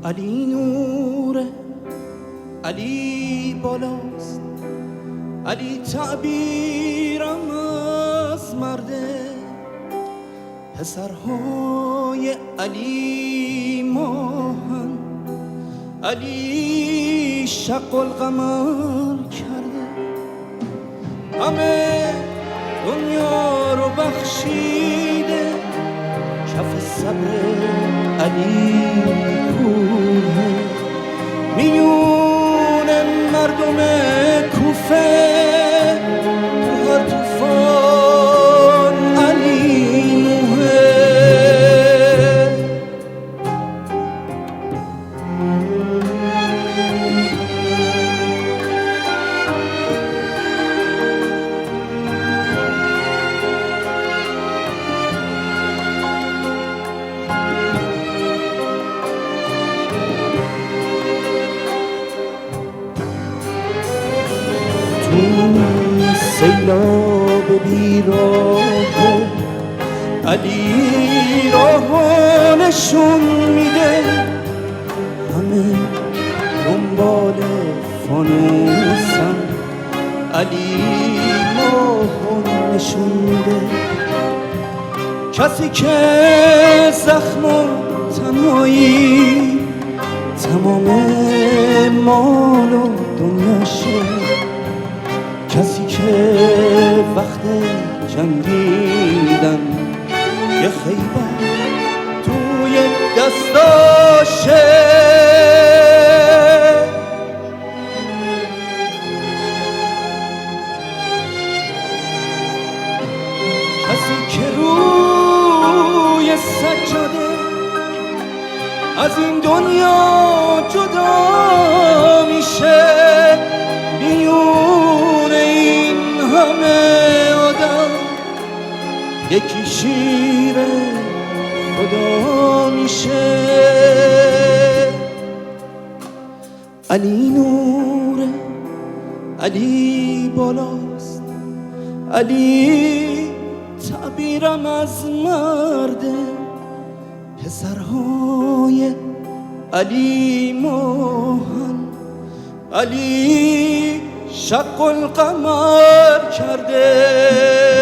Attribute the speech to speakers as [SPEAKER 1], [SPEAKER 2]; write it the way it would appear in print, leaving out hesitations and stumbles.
[SPEAKER 1] علی نوره، علی بالاست، علی تعبیرم از مرده. پسرهای علی ماهن، علی شق القمر کرده. همه دنیا رو بخشیده، کف صبر علی کوه. میون مردم کوفه تو هر طوفان علی نوحه. سیلاب بیراه علی راه نشون میده. همه دنبال فانوسن، علی ماه نشون میده. کسی که زخم و تنهایی تمام مال و دنیاشه. کسی که وقت جنگیدن یه خیبر توی دستاشه. کسی که روی سجاده از این دنیا جدا میشه. میون این همه آدم یکی شیر خدا میشه. علی نوره، علی بالاست، علی تعبیرم از مرده. پسرهای علی ماهن، علی شق القمر کرده.